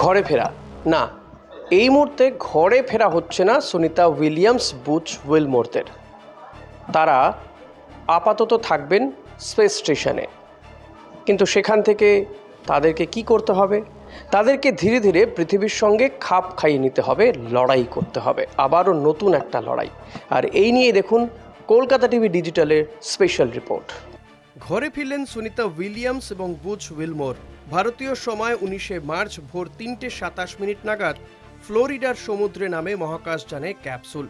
ঘরে ফেরা না, এই মুহূর্তে ঘরে ফেরা হচ্ছে না সুনিতা উইলিয়ামস বুচ উইলমোরদের। তারা আপাতত থাকবেন স্পেস স্টেশনে, কিন্তু সেখান থেকে তাদেরকে কি করতে হবে? তাদেরকে ধীরে ধীরে পৃথিবীর সঙ্গে খাপ খাইয়ে নিতে হবে, লড়াই করতে হবে, আবারও নতুন একটা লড়াই। আর এই নিয়ে দেখুন কলকাতা টিভি ডিজিটালের স্পেশাল রিপোর্ট। ঘরে ফিরলেন সুনিতা উইলিয়ামস এবং বুচ উইলমোর। ভারতীয় সময় 19শে মার্চ ভোর 3:27 নাগাদ ফ্লোরিডার সমুদ্রে নামে মহাকাশযানে ক্যাপসুল।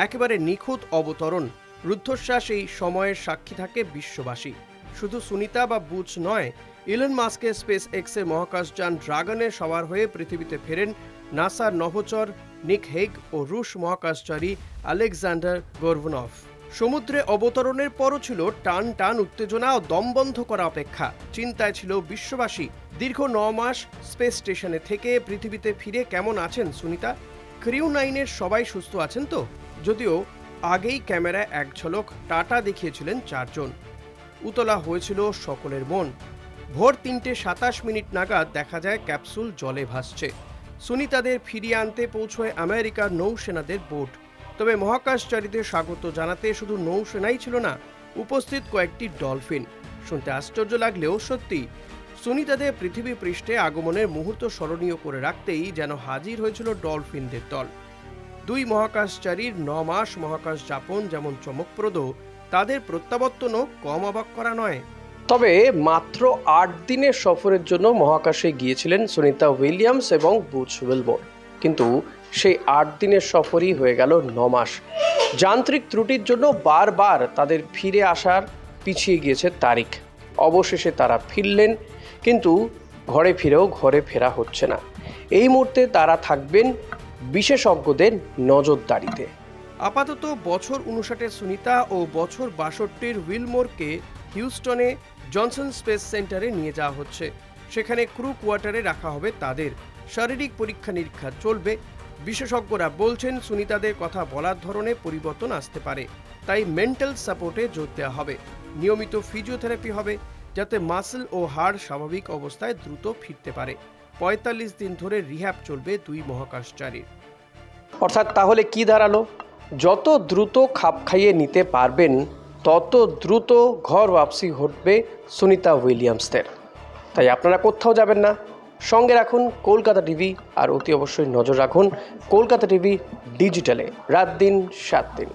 একেবারে নিখুঁত অবতরণ, রুদ্ধশ্বাস এই সময়ের সাক্ষী থাকে বিশ্ববাসী। শুধু সুনিতা বা বুচ নয়, ইলন মাস্কের স্পেস এক্সের মহাকাশযান ড্রাগনের সওয়ার হয়ে পৃথিবীতে ফেরেন নাসার নভোচর নিক হেগ ও রুশ মহাকাশচারী আলেকজান্ডার গোরভনভ। সমুদ্রে অবতরণের পরও ছিল টান টান উত্তেজনা ও দমবন্ধ করা অপেক্ষা। চিন্তায় ছিল বিশ্ববাসী। দীর্ঘ 9 মাস স্পেস স্টেশনে থেকে পৃথিবীতে ফিরে কেমন আছেন সুনিতা? ক্রিউ 9-এর সবাই সুস্থ আছেন তো? যদিও আগেই ক্যামেরায় এক ঝলক টাটা দেখিয়েছিলেন 4 জন। উতলা হয়েছিল সকলের মন। ভোর 3:27 নাগাদ দেখা যায় ক্যাপসুল জলে ভাসছে। সুনিতাদের ফিরিয়ে আনতে পৌঁছয় আমেরিকার নৌসেনাদের বোট। তবে মহাকাশচারীদের স্বাগত জানাতে শুধু নৌসেনাই ছিল না, উপস্থিত কয়েকটি ডলফিন। শুনতে আশ্চর্য লাগলেও সত্যি, সুনিতাদের পৃথিবী পৃষ্ঠে আগমনের মুহূর্ত স্মরণীয় করে রাখতেই যেন হাজির হয়েছিল ডলফিনদের দল। 2 মহাকাশচারীর 9 মাস মহাকাশ যাপন যেমন চমকপ্রদ, তাদের প্রত্যাবর্তনও কম অবাক করা নয়। তবে মাত্র 8 দিনের সফরের জন্য মহাকাশে গিয়েছিলেন সুনিতা উইলিয়ামস এবং বুচ উইলমোর, কিন্তু সেই 8 দিনের সফরই হয়ে গেল 9 মাস। যান্ত্রিক ত্রুটির জন্য বারবার তাদের ফিরে আসার পিছিয়ে গিয়েছে তারিখ। অবশেষে তারা ফিরলেন, কিন্তু ঘরে ফিরেও ঘরে ফেরা হচ্ছে না। এই মুহূর্তে তারা থাকবেন বিশেষজ্ঞদের নজরদারিতে। আপাতত বছর 59-এর সুনিতা ও বছর 62-এর উইলমোরকে হিউস্টনে জনসন স্পেস সেন্টারে নিয়ে যাওয়া হচ্ছে। সেখানে ক্রু কোয়ার্টারে রাখা হবে তাদের। শারীরিক পরীক্ষা নিরীক্ষা চলবে। বিশেষজ্ঞরা বলছেন সুনিতাদের কথা বলার ধরনে পরিবর্তন আসতে পারে, তাই মেন্টাল সাপোর্টে জোর দেওয়া হবে। নিয়মিত ফিজিওথেরাপি হবে, যাতে মাসল ও হাড় স্বাভাবিক অবস্থায় দ্রুত ফিরতে পারে। 45 দিন ধরে রিহ্যাব চলবে 2 মহাকাশচারীর। অর্থাৎ তাহলে কি দাঁড়ালো? যত দ্রুত খাপ খাইয়ে নিতে পারবেন, তত দ্রুত ঘর ওয়াপসি ঘটবে সুনিতা উইলিয়ামসদের। তাই আপনারা কোথাও যাবেন না, সঙ্গে রাখুন কলকাতা টিভি, আর অতি অবশ্যই নজর রাখুন কলকাতা টিভি ডিজিটালে রাত দিন 7 দিন।